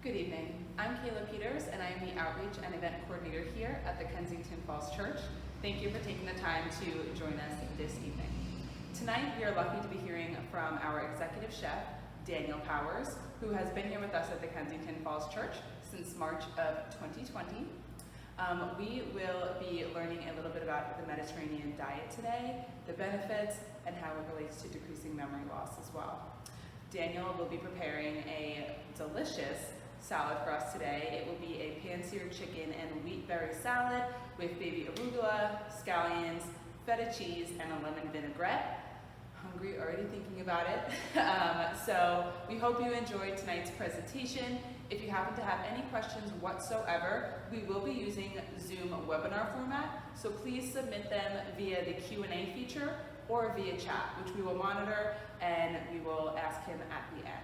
Good evening. I'm Kayla Peters, and I am the Outreach and Event Coordinator here at the Kensington Falls Church. Thank you for taking the time to join us this evening. Tonight, we are lucky to be hearing from our executive chef, Daniel Powers, who has been here with us at the Kensington Falls Church since March of 2020. We will be learning a little bit about the Mediterranean diet today, the benefits, and how it relates to decreasing memory loss as well. Daniel will be preparing a delicious salad for us today. It will be a pan-seared chicken and wheat berry salad with baby arugula, scallions, feta cheese, and a lemon vinaigrette. Hungry already thinking about it. So we hope you enjoyed tonight's presentation. If you happen to have any questions whatsoever, we will be using Zoom webinar format, so please submit them via the Q&A feature or via chat, which we will monitor and we will ask him at the end.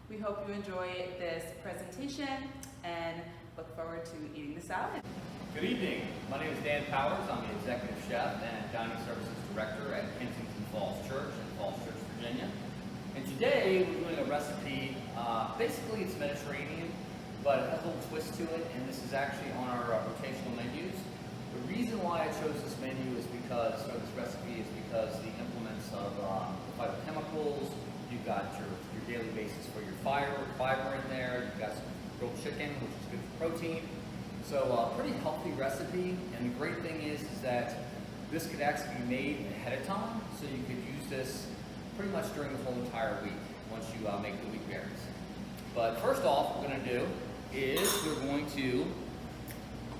We hope you enjoy this presentation and look forward to eating the salad. Good evening. My name is Dan Powers. I'm the Executive Chef and Dining Services Director at Kensington Falls Church in Falls Church, Virginia. And today we're doing a recipe, basically it's Mediterranean, but it has a little twist to it, and this is actually on our rotational menus. The reason why I chose this menu is because, or this recipe is because the implements of phytochemicals, you've got your daily basis for your fiber in there, you've got some grilled chicken, which is good for protein. So pretty healthy recipe, and the great thing is that this could actually be made ahead of time, so you could use this pretty much during the whole entire week once you make the wheat berries. But first off, what we're going to do is we're going to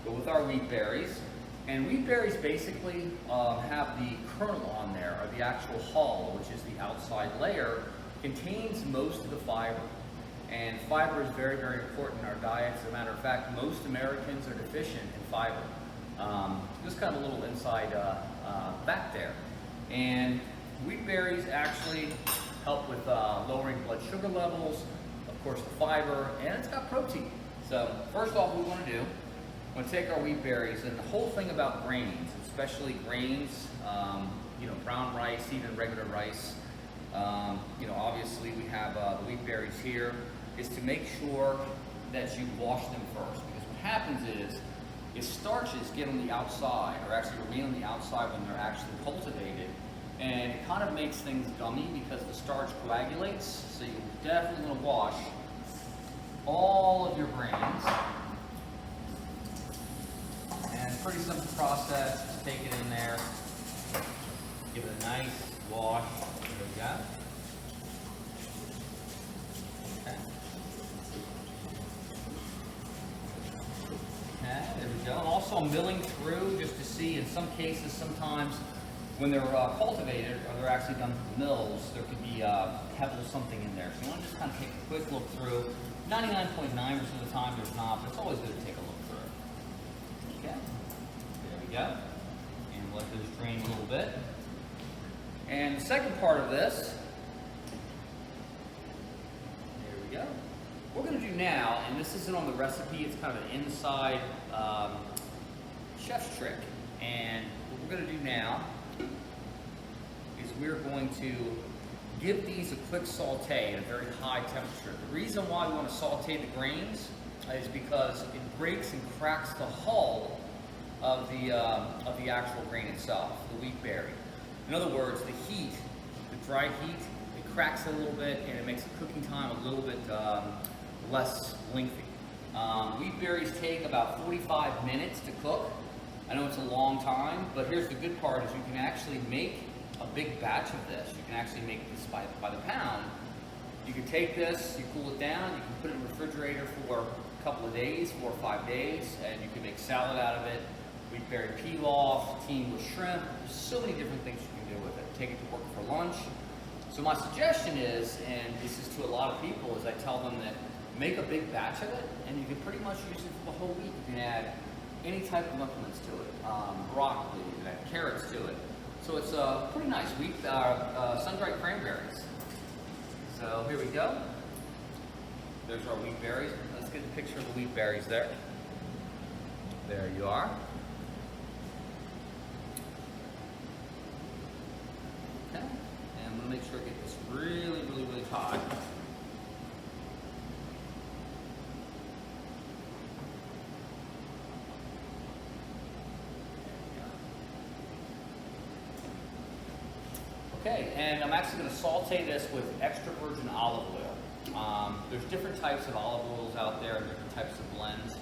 go with our wheat berries. And wheat berries basically have the kernel on there, or the actual hull, which is the outside layer, contains most of the fiber. And fiber is very, very important in our diets. As a matter of fact, most Americans are deficient in fiber. Just kind of a little inside back there. And wheat berries actually help with lowering blood sugar levels, of course the fiber, and it's got protein. So first off, what we want to do, we're going to take our wheat berries, and the whole thing about grains, especially grains, brown rice, even regular rice, obviously we have the wheat berries here, is to make sure that you wash them first, because what happens is starches get on the outside, or actually remain on the outside when they're actually cultivated, and it kind of makes things gummy because the starch coagulates. So you definitely want to wash all of your grains. And pretty simple process. Just take it in there, give it a nice wash. There we go. Okay. Okay, there we go. And also milling through just to see, in some cases, sometimes when they're cultivated or they're actually done from the mills, there could be pebbles, something in there. So you want to just kind of take a quick look through. 99.9% of the time there's not, but it's always good to take a look through. Okay, there we go. And let this drain a little bit. And the second part of this, there we go. What we're going to do now, and this isn't on the recipe, it's kind of an inside chef's trick. And what we're going to do now is we're going to give these a quick saute at a very high temperature. The reason why we want to saute the grains is because it breaks and cracks the hull of the actual grain itself, the wheat berry. In other words, the heat, the dry heat, it cracks it a little bit, and it makes the cooking time a little bit less lengthy. Wheat berries take about 45 minutes to cook. I know it's a long time, but here's the good part is you can actually make a big batch of this. You can actually make this by the pound. You can take this, you cool it down, you can put it in the refrigerator for a couple of days, 4 or 5 days, and you can make salad out of it, wheat berry pilaf, teamed with shrimp. There's so many different things you can do with it. Take it to work for lunch. So my suggestion is, and this is to a lot of people, is I tell them that make a big batch of it, and you can pretty much use it for the whole week. You can add any type of implements to it, broccoli, you can add carrots to it. So it's pretty nice. Sun-dried cranberries. So here we go. There's our wheat berries. Let's get a picture of the wheat berries there. There you are. Okay. And I'm going to make sure I get this really hot. Okay, and I'm actually going to saute this with extra virgin olive oil. There's different types of olive oils out there and different types of blends.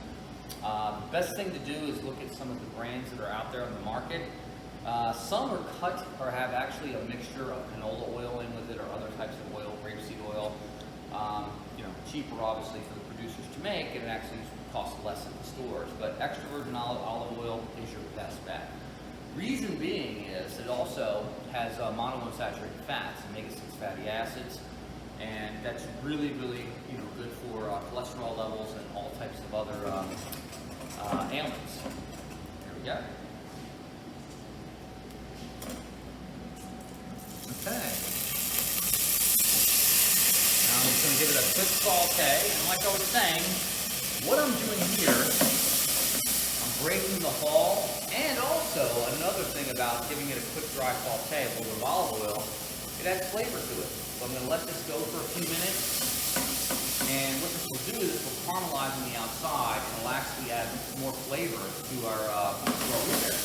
The best thing to do is look at some of the brands that are out there on the market. Some are cut or have actually a mixture of canola oil in with it or other types of oil, rapeseed oil. Cheaper obviously for the producers to make, and it actually costs less at the stores. But extra virgin olive oil is your best bet. Reason being is it also has monounsaturated fats, omega-6 fatty acids, and that's really, really good for cholesterol levels and all types of other ailments. There we go. Okay. Now I'm just going to give it a quick saute, and like I was saying, what I'm doing here, I'm breaking the hull, and also another thing about giving it a quick dry saute with a little bit of olive oil, it adds flavor to it. So I'm going to let this go for a few minutes, and what this will do is this will caramelize on the outside, and it'll actually add more flavor to our wheat.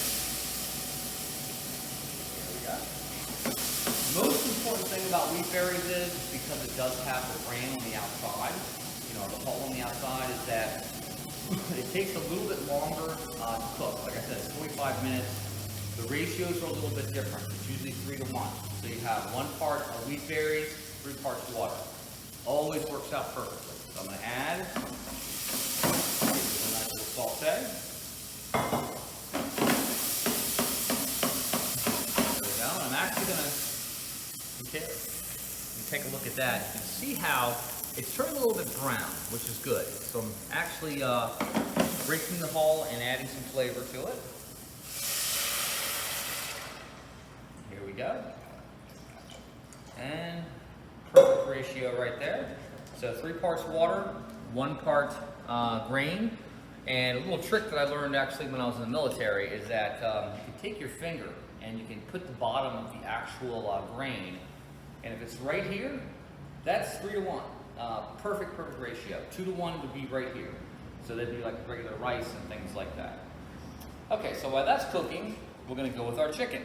There we go. Most important thing about wheat berries is because it does have the bran on the outside, the hull on the outside, is that it takes a little bit longer to cook. Like I said, it's 45 minutes. The ratios are a little bit different. It's usually 3 to 1. So you have 1 part of wheat berries, 3 parts water. Always works out perfectly. So I'm going to add a nice little saute. There we go. And I'm actually going to take a look at that. You can see how it's turning a little bit brown, which is good. So I'm actually breaking the hull and adding some flavor to it. Here we go. And perfect ratio right there. So 3 parts water, 1 part grain. And a little trick that I learned actually when I was in the military is that you can take your finger and you can put the bottom of the actual grain. And if it's right here, that's 3 to 1. Perfect ratio. 2 to 1 would be right here. So that'd be like regular rice and things like that. Okay, so while that's cooking, we're going to go with our chicken.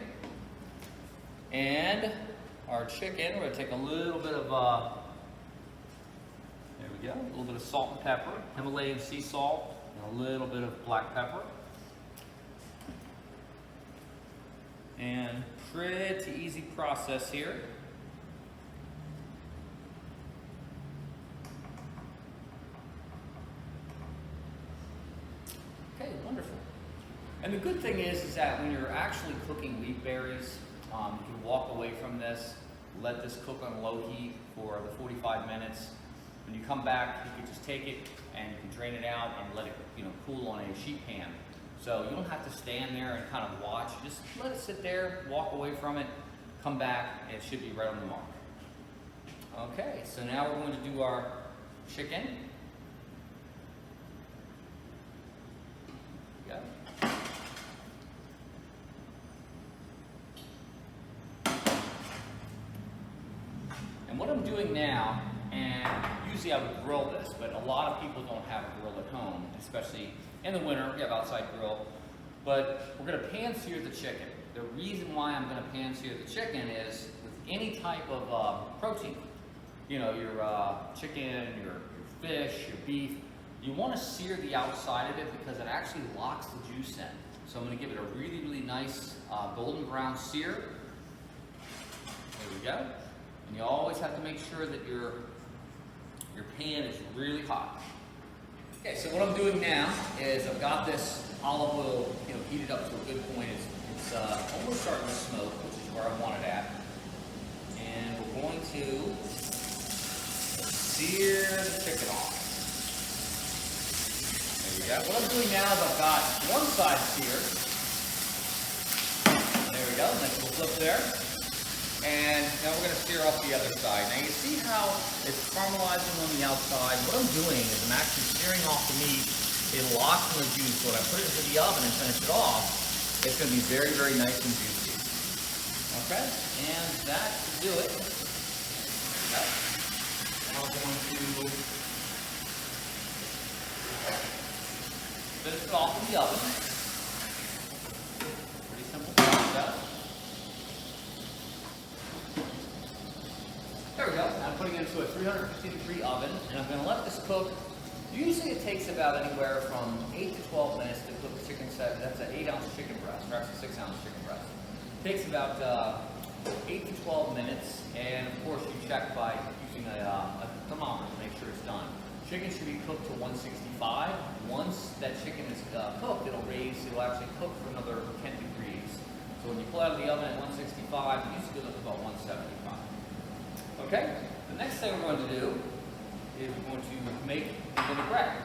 And our chicken, we're going to take a little bit of, there we go, a little bit of salt and pepper, Himalayan sea salt, and a little bit of black pepper. And pretty easy process here. Okay, wonderful. And the good thing is that when you're actually cooking wheat berries, you can walk away from this, let this cook on low heat for the 45 minutes. When you come back, you can just take it and you can drain it out and let it cool on a sheet pan. So you don't have to stand there and kind of watch. Just let it sit there, walk away from it, come back, and it should be right on the mark. Okay, so now we're going to do our chicken. There we go. And what I'm doing now, and usually I would grill this, but a lot of people don't have a grill at home, especially in the winter. We have outside grill, but we're going to pan sear the chicken. The reason why I'm going to pan sear the chicken is with any type of protein, your chicken, your fish, your beef, you want to sear the outside of it because it actually locks the juice in. So I'm going to give it a really, really nice golden brown sear. There we go. And you always have to make sure that your pan is really hot. Okay, so what I'm doing now is I've got this olive oil, heated up to a good point. It's almost starting to smoke, which is where I want it at. And we're going to sear the chicken off. There we go. What I'm doing now is I've got one side seared. There we go, nice little flip there. And now we're going to sear off the other side. Now you see how it's caramelizing on the outside. What I'm doing is I'm actually searing off the meat. It locks in the juice. So when I put it into the oven and finish it off, it's going to be very, very nice and juicy. Okay, and that should do it. Okay. Now I'm going to finish it off in the oven. Pretty simple process. There we go. I'm putting it into a 350-degree oven, and I'm going to let this cook. Usually it takes about anywhere from 8 to 12 minutes to cook a chicken set. That's an 8-ounce chicken breast, or actually 6-ounce chicken breast. It takes about 8 to 12 minutes, and of course you check by using a thermometer to make sure it's done. Chicken should be cooked to 165. Once that chicken is cooked, it'll actually cook for another 10 degrees. So when you pull out of the oven at 165, you usually go up to about 175. Okay, the next thing we're going to do is we're going to make the vinaigrette.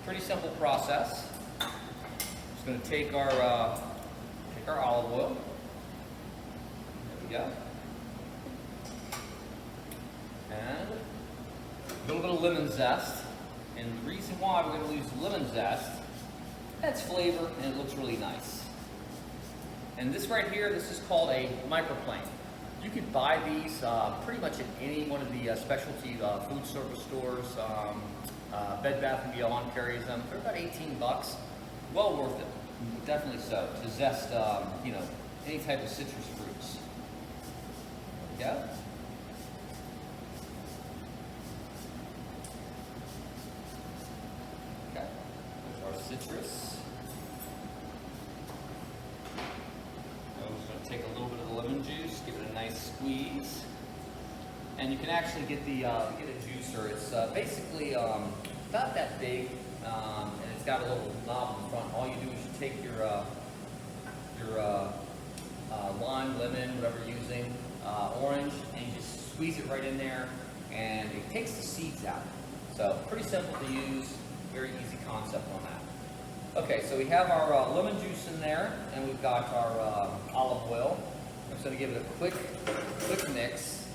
Pretty simple process. Just going to take our olive oil. There we go. And a little bit of lemon zest. And the reason why we're going to use lemon zest, adds flavor and it looks really nice. And this right here, this is called a microplane. You could buy these pretty much at any one of the specialty food service stores. Bed Bath & Beyond carries them. They're about 18 bucks. Well worth it, definitely so, to zest any type of citrus fruits. There we go. Okay, there's our citrus. I'm just going to take a little bit of the lemon juice, give it a nice squeeze, and you can actually get the get a juicer. It's basically about that big, and it's got a little knob in front. All you do is you take your lime, lemon, whatever you're using, orange, and you just squeeze it right in there, and it takes the seeds out. So pretty simple to use, very easy concept on that. Okay, so we have our lemon juice in there, and we've got our olive oil. I'm just going to give it a quick mix.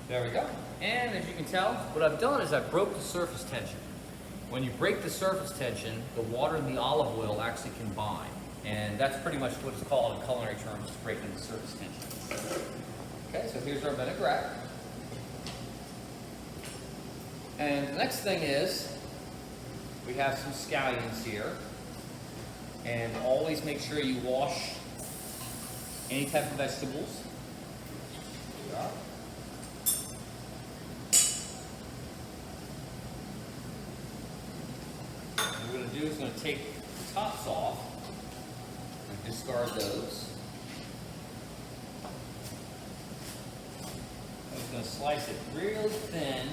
There we go. And as you can tell, what I've done is I broke the surface tension. When you break the surface tension, the water and the olive oil actually combine. And that's pretty much what it's called in culinary terms, breaking the surface tension. Okay, so here's our vinaigrette. And the next thing is, we have some scallions here. And always make sure you wash any type of vegetables. Here we are. What we're going to do is going to take the tops off. Discard those. I'm just going to slice it real thin.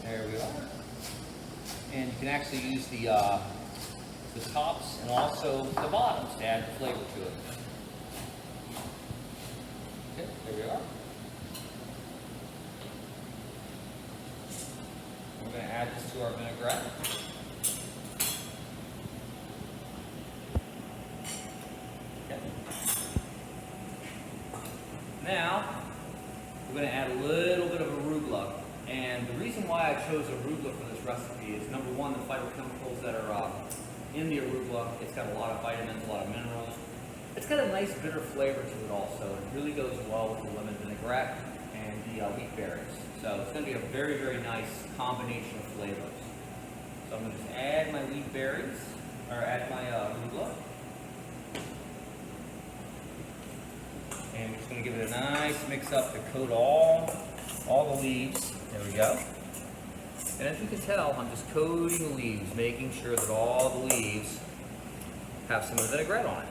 There we are. And you can actually use the tops and also the bottoms to add the flavor to it. Okay, there we are. We're going to add this to our vinaigrette. Okay. Now, we're going to add a little bit of arugula. And the reason why I chose arugula for this recipe is, number one, the phytochemicals that are in the arugula. It's got a lot of vitamins, a lot of minerals. It's got a nice bitter flavor to it also. It really goes well with the lemon vinaigrette and the wheat berries. So it's going to be a very, very nice combination of flavors. So I'm going to just add my wheat berries, or add my arugula. And I'm just going to give it a nice mix up to coat all the leaves. There we go. And as you can tell, I'm just coating the leaves, making sure that all the leaves have some of the vinaigrette on it.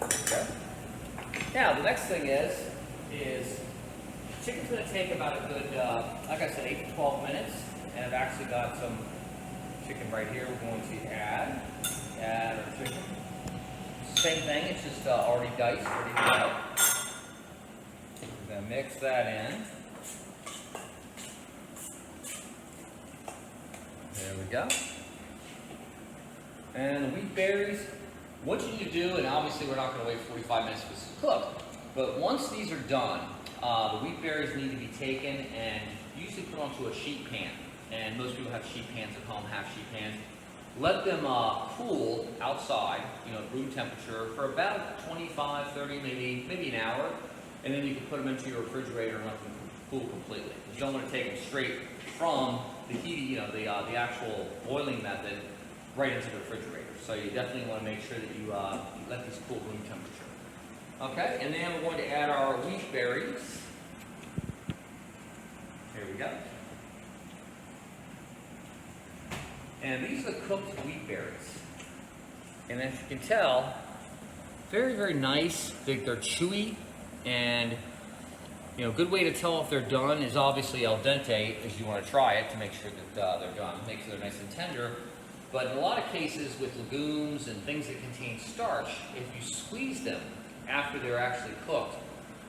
Okay. Now, the next thing is chicken's going to take about a good, like I said, 8 to 12 minutes. And I've actually got some chicken right here we're going to add our chicken. Same thing, it's just already diced, ready to go. We're going to mix that in. There we go. And the wheat berries, what you need to do, and obviously we're not going to wait 45 minutes for this to cook, but once these are done, the wheat berries need to be taken and usually put onto a sheet pan. And most people have sheet pans at home, half sheet pans. let them cool outside, room temperature for about 25, 30, maybe an hour, and then you can put them into your refrigerator and let them cool completely. You don't want to take them straight from the heat, the actual boiling method right into the refrigerator. So you definitely want to make sure that you let these cool room temperature. Okay, and then we're going to add our wheat berries. Here we go. And these are the cooked wheat berries. And as you can tell, very, very nice. They're chewy, and a good way to tell if they're done is obviously al dente, as you want to try it to make sure that they're done. Make sure they're nice and tender. But in a lot of cases with legumes and things that contain starch, if you squeeze them after they're actually cooked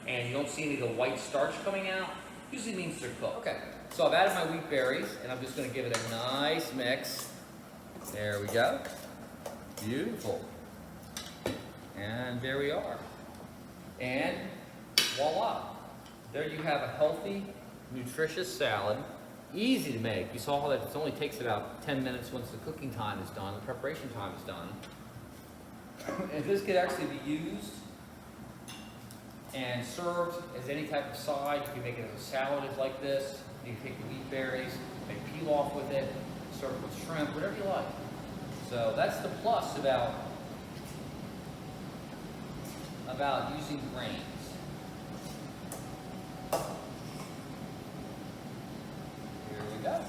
and you don't see any of the white starch coming out, usually means they're cooked. Okay, so I've added my wheat berries, and I'm just going to give it a nice mix. There we go. Beautiful. And there we are. And voila. There you have a healthy, nutritious salad. Easy to make. You saw that it only takes about 10 minutes once the cooking time is done, the preparation time is done. And this could actually be used and served as any type of side. You can make it as a salad like this. You can take the wheat berries, make pilaf with it, serve it with shrimp, whatever you like. So that's the plus about using grains. Here we go.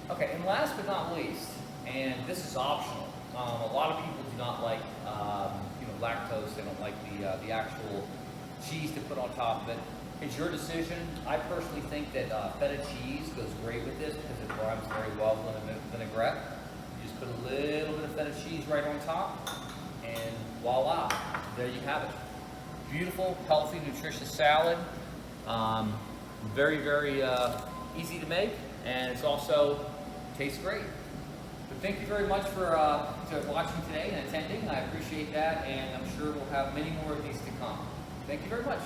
Okay, and last but not least, and this is optional. A lot of people do not like, lactose. They don't like the actual cheese to put on top of it. It's your decision. I personally think that feta cheese goes great with this because it rhymes very well with a vinaigrette. You just put a little bit of feta cheese right on top, and voila, there you have it. Beautiful, healthy, nutritious salad. Very, very easy to make, and it's also tastes great. But thank you very much for watching today and attending. I appreciate that, and I'm sure we'll have many more of these to come. Thank you very much.